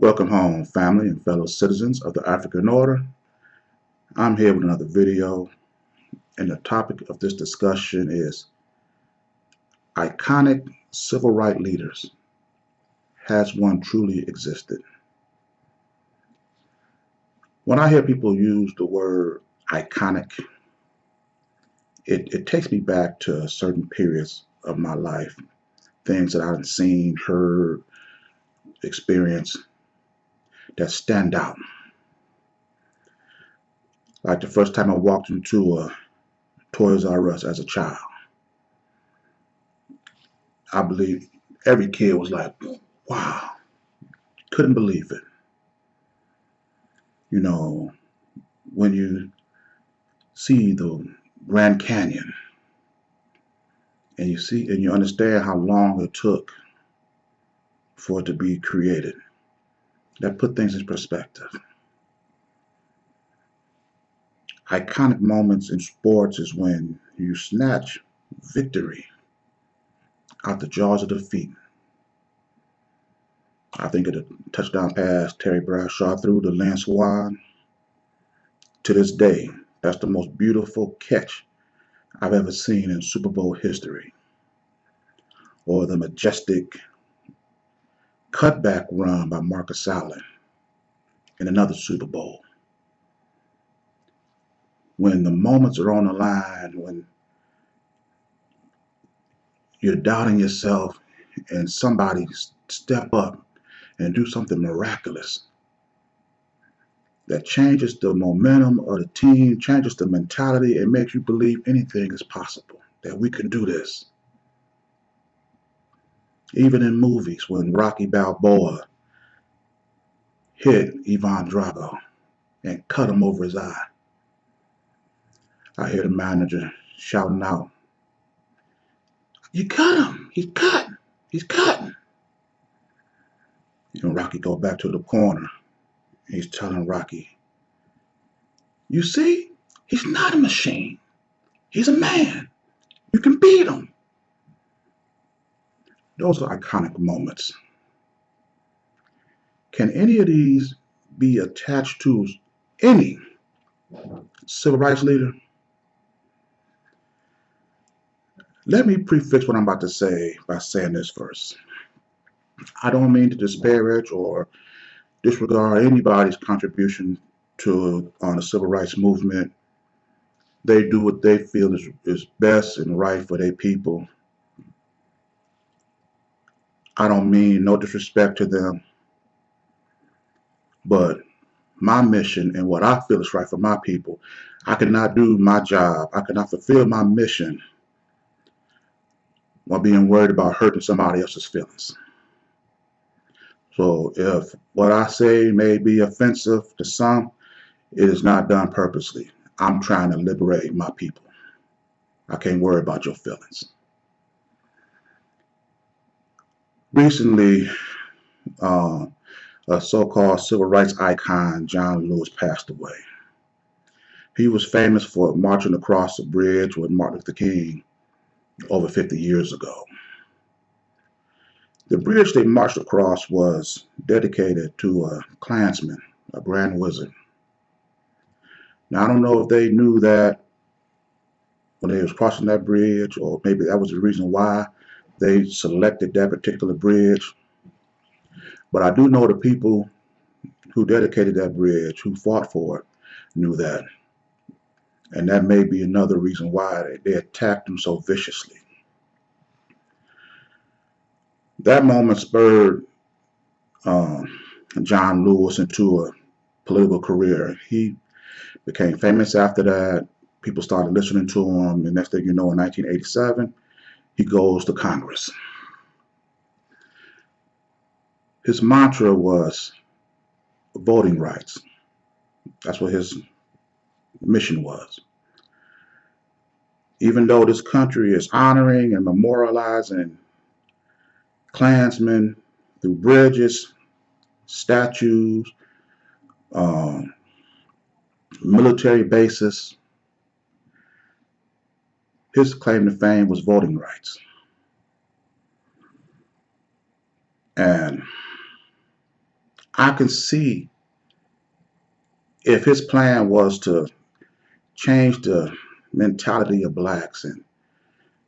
Welcome home, family and fellow citizens of the African Order. I'm here with another video, and the topic of this discussion is iconic civil rights leaders. Has one truly existed? When I hear people use the word iconic, it takes me back to certain periods of my life, things that I've seen, heard, experienced that stand out. Like the first time I walked into a Toys R Us as a child. I believe every kid was like, wow, couldn't believe it. You know, when you see the Grand Canyon and you understand how long it took for it to be created, that put things in perspective. Iconic moments in sports is when you snatch victory out the jaws of defeat. I think of the touchdown pass Terry Bradshaw threw to Lance Swann. To this day, that's the most beautiful catch I've ever seen in Super Bowl history. Or the majestic cutback run by Marcus Allen in another Super Bowl. When the moments are on the line, when you're doubting yourself and somebody step up and do something miraculous that changes the momentum of the team, changes the mentality, and makes you believe anything is possible, that we can do this. Even in movies, when Rocky Balboa hit Ivan Drago and cut him over his eye, I hear the manager shouting out, "You cut him! He's cut! He's cut!" Rocky go back to the corner. He's telling Rocky, "You see, he's not a machine. He's a man. You can beat him." Those are iconic moments. Can any of these be attached to any civil rights leader? Let me prefix what I'm about to say by saying this first. I don't mean to disparage or disregard anybody's contribution to the civil rights movement. They do what they feel is best and right for their people. I don't mean no disrespect to them, but my mission and what I feel is right for my people, I cannot do my job. I cannot fulfill my mission while being worried about hurting somebody else's feelings. So if what I say may be offensive to some, it is not done purposely. I'm trying to liberate my people. I can't worry about your feelings. Recently, a so-called civil rights icon, John Lewis, passed away. He was famous for marching across the bridge with Martin Luther King over 50 years ago. The bridge they marched across was dedicated to a Klansman, a Grand Wizard. Now, I don't know if they knew that when they was crossing that bridge, or maybe that was the reason why they selected that particular bridge. But I do know the people who dedicated that bridge, who fought for it, knew that. And that may be another reason why they attacked him so viciously. That moment spurred John Lewis into a political career. He became famous after that. People started listening to him. And next thing you know, in 1987, he goes to Congress. His mantra was voting rights. That's what his mission was. Even though this country is honoring and memorializing Klansmen through bridges, statues, military bases, his claim to fame was voting rights. And I can see if his plan was to change the mentality of blacks and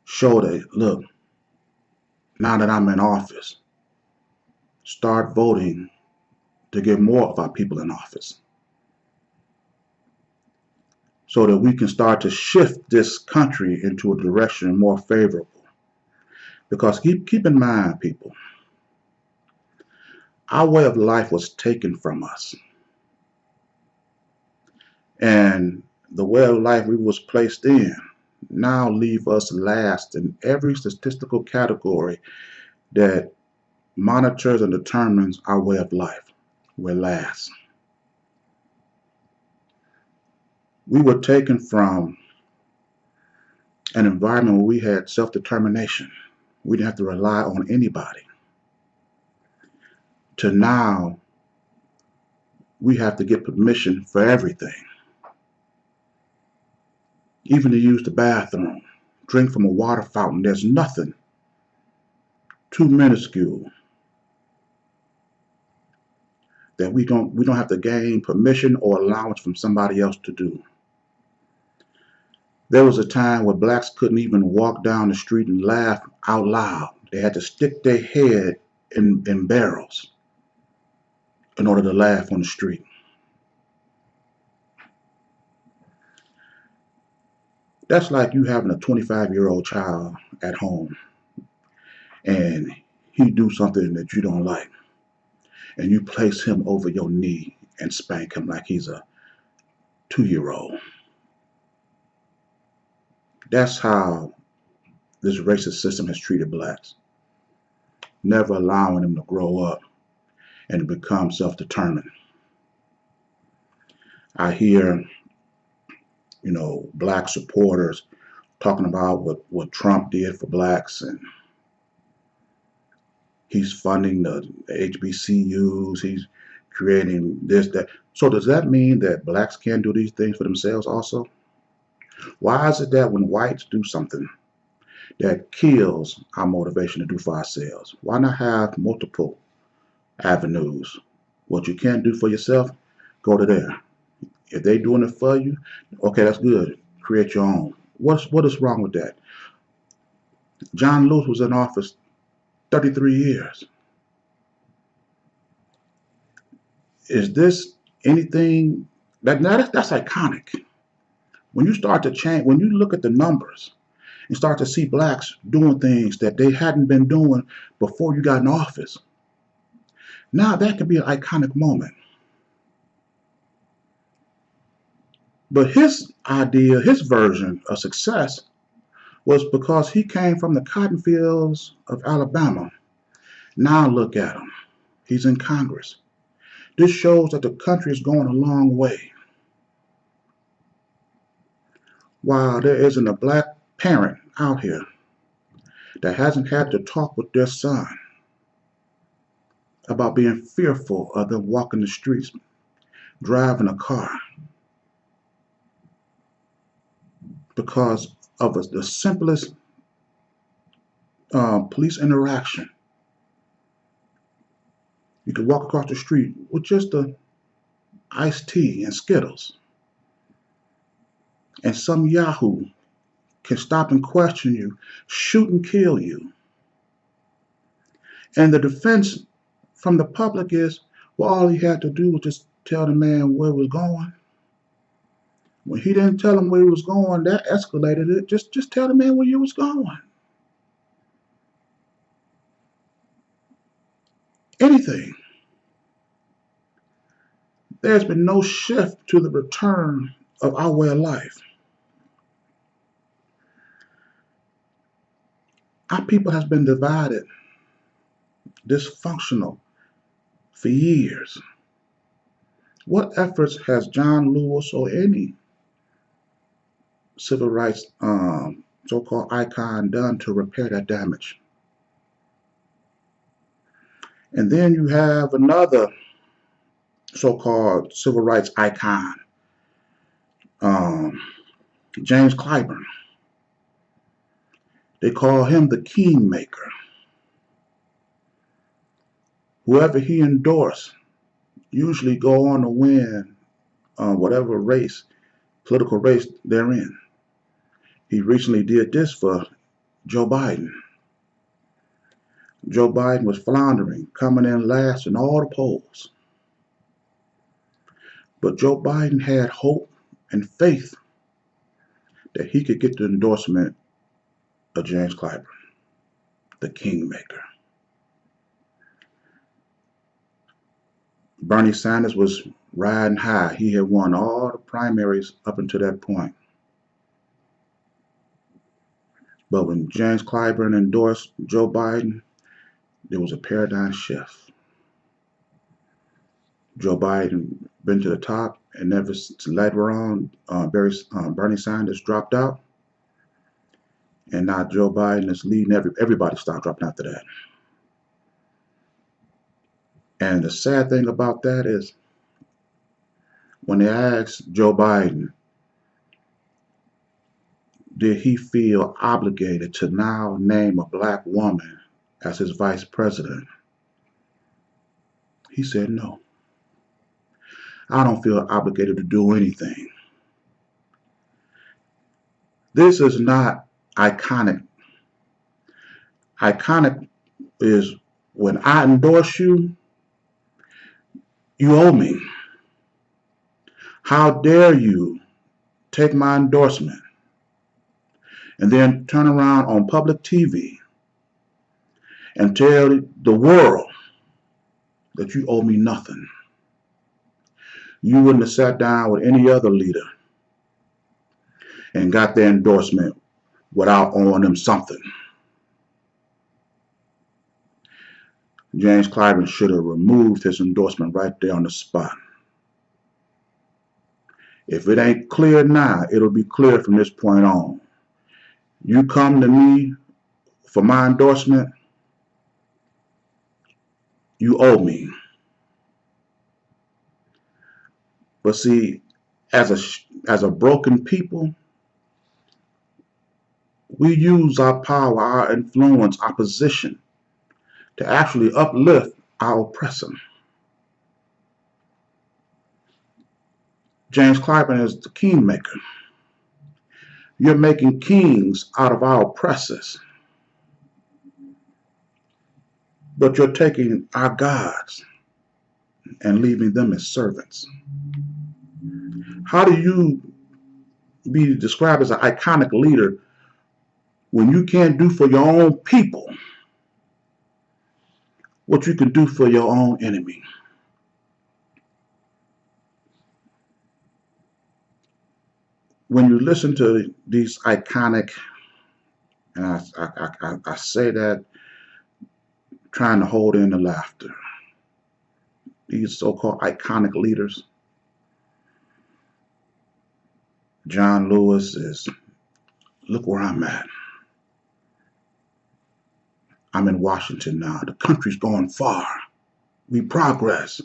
show that, look, now that I'm in office, start voting to get more of our people in office so that we can start to shift this country into a direction more favorable. Because keep in mind, people, our way of life was taken from us. And the way of life we was placed in now leave us last in every statistical category that monitors and determines our way of life. We're last. We were taken from an environment where we had self-determination. We didn't have to rely on anybody. To now, we have to get permission for everything. Even to use the bathroom, drink from a water fountain. There's nothing too minuscule that we don't have to gain permission or allowance from somebody else to do. There was a time where blacks couldn't even walk down the street and laugh out loud. They had to stick their head in barrels in order to laugh on the street. That's like you having a 25-year-old child at home and he do something that you don't like and you place him over your knee and spank him like he's a 2-year-old. That's how this racist system has treated blacks, never allowing them to grow up and to become self-determined. I hear, black supporters talking about what Trump did for blacks, and he's funding the HBCUs, he's creating this, that. So does that mean that blacks can't do these things for themselves also? Why is it that when whites do something that kills our motivation to do for ourselves, why not have multiple avenues? What you can't do for yourself, go to there. If they're doing it for you, okay, that's good. Create your own. What is wrong with that? John Lewis was in office 33 years. Is this anything that's iconic? When you start to change, when you look at the numbers and start to see blacks doing things that they hadn't been doing before you got in office, now that could be an iconic moment. But his idea, his version of success was because he came from the cotton fields of Alabama. Now look at him. He's in Congress. This shows that the country is going a long way. While there isn't a black parent out here that hasn't had to talk with their son about being fearful of them walking the streets, driving a car, because of the simplest police interaction. You could walk across the street with just a iced tea and Skittles, and some Yahoo can stop and question you, shoot and kill you. And the defense from the public is, well, all he had to do was just tell the man where he was going. When he didn't tell him where he was going, that escalated it. Just tell the man where you was going. Anything. There's been no shift to the return of our way of life. Our people has been divided, dysfunctional for years. What efforts has John Lewis or any civil rights so-called icon done to repair that damage? And then you have another so-called civil rights icon, James Clyburn. They call him the kingmaker. Whoever he endorsed usually go on to win whatever political race they're in. He recently did this for Joe Biden. Joe Biden was floundering, coming in last in all the polls. But Joe Biden had hope and faith that he could get the endorsement of James Clyburn, the kingmaker. Bernie Sanders was riding high. He had won all the primaries up until that point. But when James Clyburn endorsed Joe Biden, there was a paradigm shift. Joe Biden been to the top, and never later on, Bernie Sanders dropped out, and now Joe Biden is leading. Everybody stopped dropping after that. And the sad thing about that is, when they asked Joe Biden, did he feel obligated to now name a black woman as his vice president, he said no. I don't feel obligated to do anything. This is not iconic. Iconic is when I endorse you, you owe me. How dare you take my endorsement and then turn around on public TV and tell the world that you owe me nothing. You wouldn't have sat down with any other leader and got their endorsement without owing them something. James Clyburn should have removed his endorsement right there on the spot. If it ain't clear now, it'll be clear from this point on. You come to me for my endorsement, you owe me. But see, as a broken people, we use our power, our influence, our position to actually uplift our oppressor. James Clyburn is the kingmaker. You're making kings out of our oppressors. But you're taking our gods and leaving them as servants. How do you be described as an iconic leader when you can't do for your own people what you can do for your own enemy? When you listen to these iconic, and I say that trying to hold in the laughter, these so-called iconic leaders, John Lewis is, look where I'm at. I'm in Washington now. The country's going far. We progress.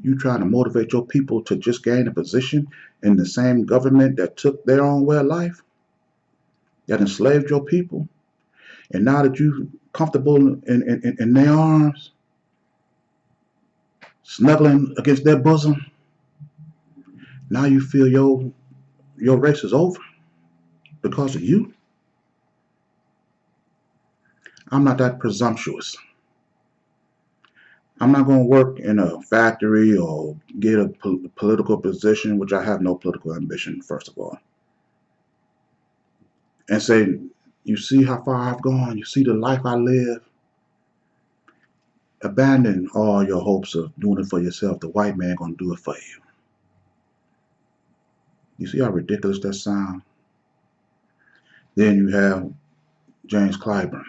You trying to motivate your people to just gain a position in the same government that took their own way of life, that enslaved your people, and now that you're comfortable in their arms, snuggling against their bosom, now you feel your race is over because of you? I'm not that presumptuous. I'm not going to work in a factory or get a political position, which I have no political ambition, first of all, and say, you see how far I've gone? You see the life I live? Abandon all your hopes of doing it for yourself. The white man going to do it for you. You see how ridiculous that sounds? Then you have James Clyburn.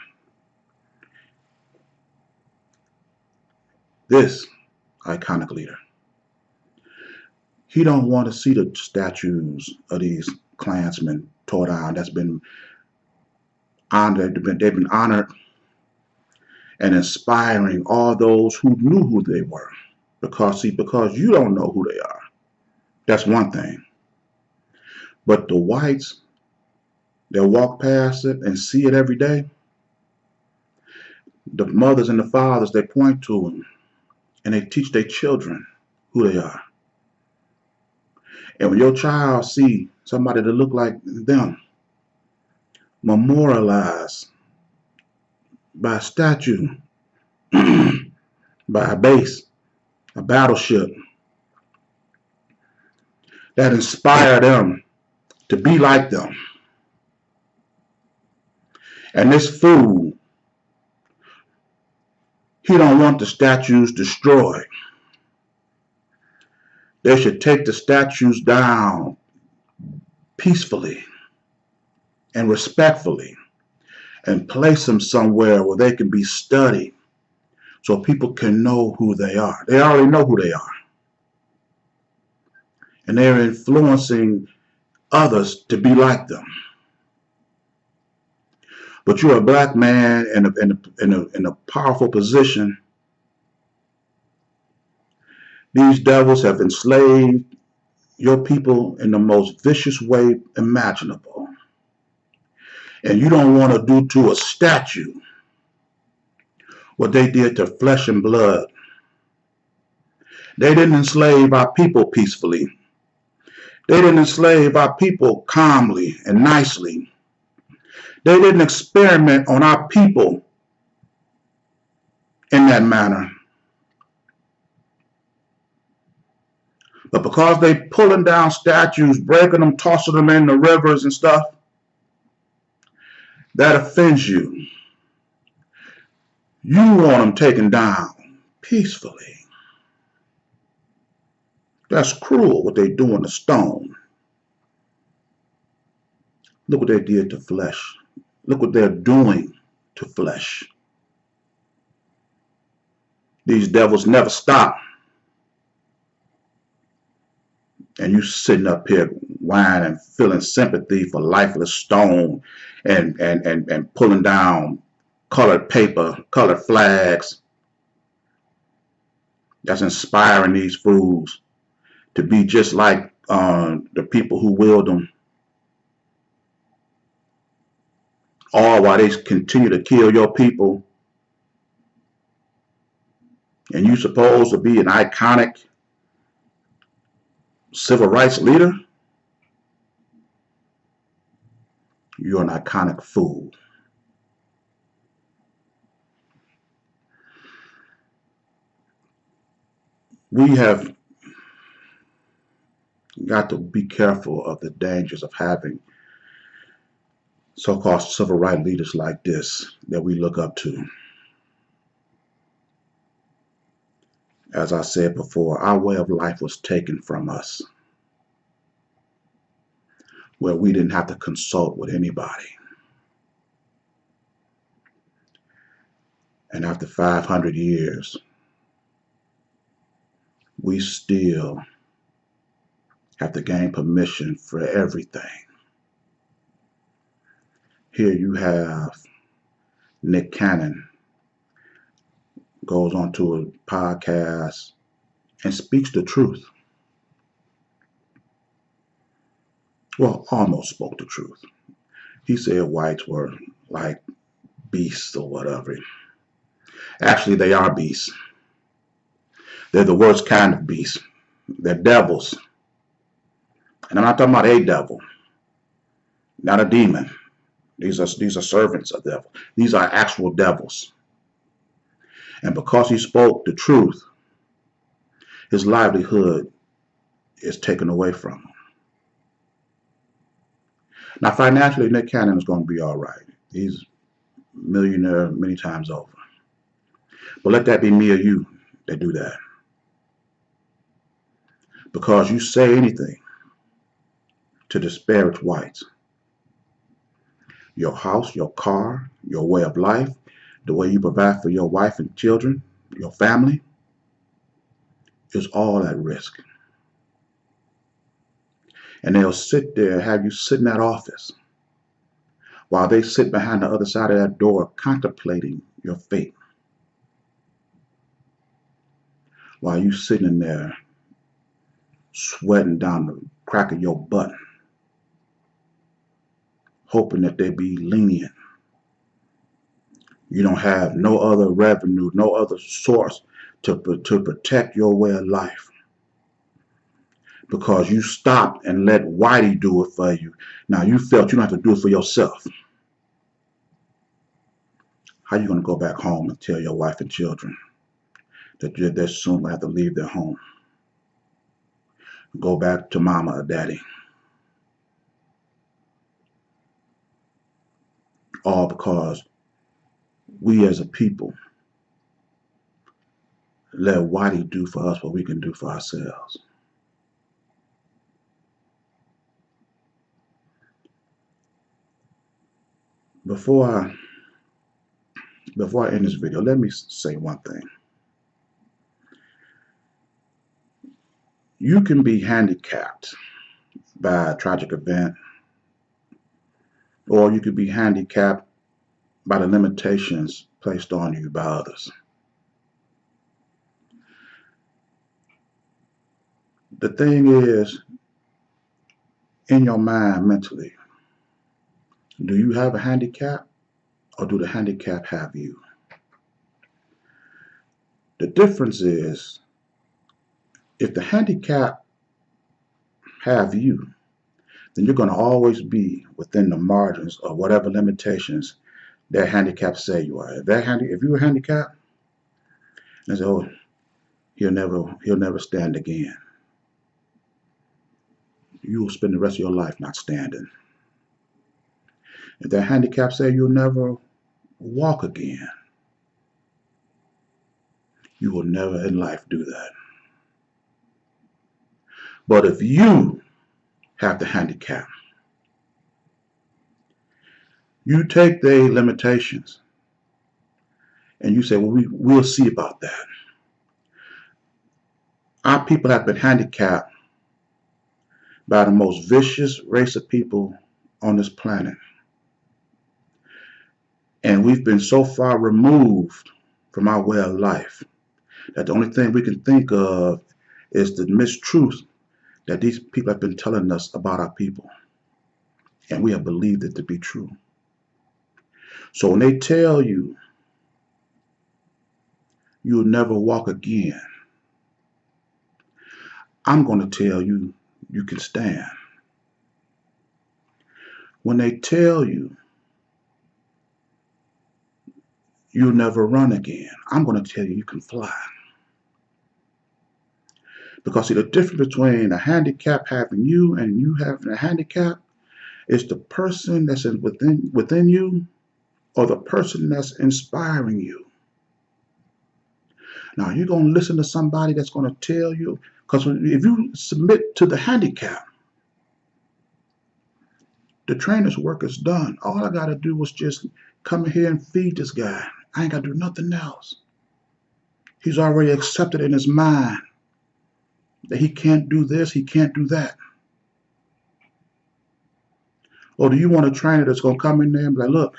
This iconic leader. He don't want to see the statues of these Klansmen tore down. That's been honored. They've been honored and inspiring all those who knew who they were. Because you don't know who they are. That's one thing. But the whites that walk past it and see it every day, The mothers and the fathers, they point to them and they teach their children who they are. And when your child see somebody that look like them memorialized by a statue, by a base, a battleship, that inspire them to be like them. And this fool, he don't want the statues destroyed. They should take the statues down peacefully and respectfully and place them somewhere where they can be studied so people can know who they are. They already know who they are. And they're influencing others to be like them. But you're a black man in a powerful position. These devils have enslaved your people in the most vicious way imaginable. And you don't want to do to a statue what they did to flesh and blood. They didn't enslave our people peacefully. They didn't enslave our people calmly and nicely. They didn't experiment on our people in that manner. But because they pulling down statues, breaking them, tossing them in the rivers and stuff, that offends you. You want them taken down peacefully. That's cruel what they do in the stone. Look what they did to flesh. Look what they're doing to flesh. These devils never stop. And you sitting up here whining, feeling sympathy for lifeless stone and pulling down colored paper, colored flags. That's inspiring these fools to be just like the people who wield them. All while they continue to kill your people. And you supposed to be an iconic civil rights leader? You're an iconic fool. We have got to be careful of the dangers of having so-called civil rights leaders like this that we look up to. As I said before, our way of life was taken from us, where we didn't have to consult with anybody. And after 500 years, we still have to gain permission for everything. Here you have Nick Cannon goes onto a podcast and speaks the truth. Well, almost spoke the truth. He said whites were like beasts or whatever. Actually, they are beasts. They're the worst kind of beasts. They're devils. And I'm not talking about a devil, not a demon. These are servants of the devil. These are actual devils. And because he spoke the truth, his livelihood is taken away from him. Now, financially, Nick Cannon is going to be all right. He's a millionaire many times over. But let that be me or you that do that. Because you say anything to disparage whites. Your house, your car, your way of life, the way you provide for your wife and children, your family, is all at risk. And they'll sit there, have you sit in that office while they sit behind the other side of that door contemplating your fate. While you sitting there sweating down the crack of your butt, hoping that they be lenient You don't have no other revenue, no other source to protect your way of life because you stopped and let Whitey do it for you. Now you felt you don't have to do it for yourself. How you going to go back home and tell your wife and children that they're soon going to have to leave their home? Go back to mama or daddy. All because we as a people let Whitey do for us what we can do for ourselves. Before I end this video, let me say one thing. You can be handicapped by a tragic event, or you could be handicapped by the limitations placed on you by others. The thing is, in your mind mentally, do you have a handicap or do the handicap have you? The difference is, if the handicap have you, then you're going to always be within the margins of whatever limitations that handicap say you are. If you were handicapped, they say, oh, he'll never stand again. You will spend the rest of your life not standing. If that handicap say you'll never walk again, you will never in life do that. But if you have the handicap, you take the limitations and you say, well, we'll see about that. Our people have been handicapped by the most vicious race of people on this planet. And we've been so far removed from our way of life that the only thing we can think of is the mistruth that these people have been telling us about our people. And we have believed it to be true. So when they tell you you'll never walk again, I'm going to tell you you can stand. When they tell you you'll never run again, I'm going to tell you you can fly. Because see, the difference between a handicap having you and you having a handicap is the person that's within you or the person that's inspiring you. Now, you're going to listen to somebody that's going to tell you, because if you submit to the handicap, the trainer's work is done. All I got to do is just come in here and feed this guy. I ain't got to do nothing else. He's already accepted in his mind that he can't do this, he can't do that. Or do you want a trainer that's going to come in there and be like, look,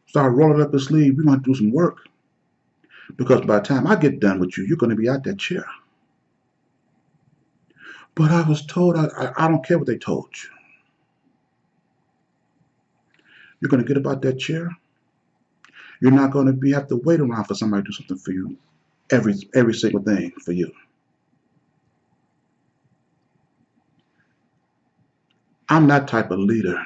start rolling up his sleeve, we're going to do some work. Because by the time I get done with you, you're going to be out that chair. But I was told, I don't care what they told you. You're going to get up out that chair. You're not going to have to wait around for somebody to do something for you. Every single thing for you. I'm that type of leader.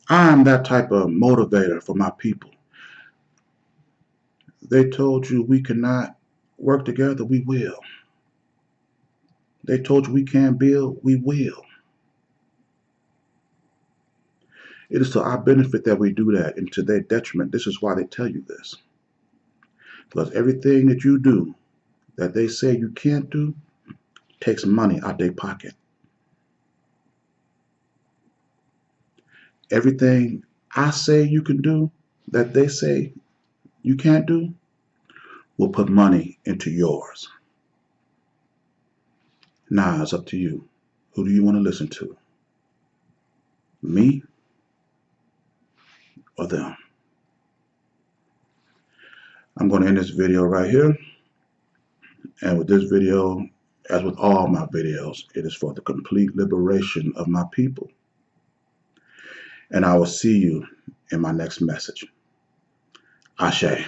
I'm that type of motivator for my people. They told you we cannot work together, we will. They told you we can't build, we will. It is to our benefit that we do that, and to their detriment. This is why they tell you this. Because everything that you do that they say you can't do takes money out their pocket. Everything I say you can do that they say you can't do will put money into yours. Now it's up to you. Who do you want to listen to? Me or them? I'm going to end this video right here. And with this video, as with all my videos, it is for the complete liberation of my people. And I will see you in my next message. Ashe.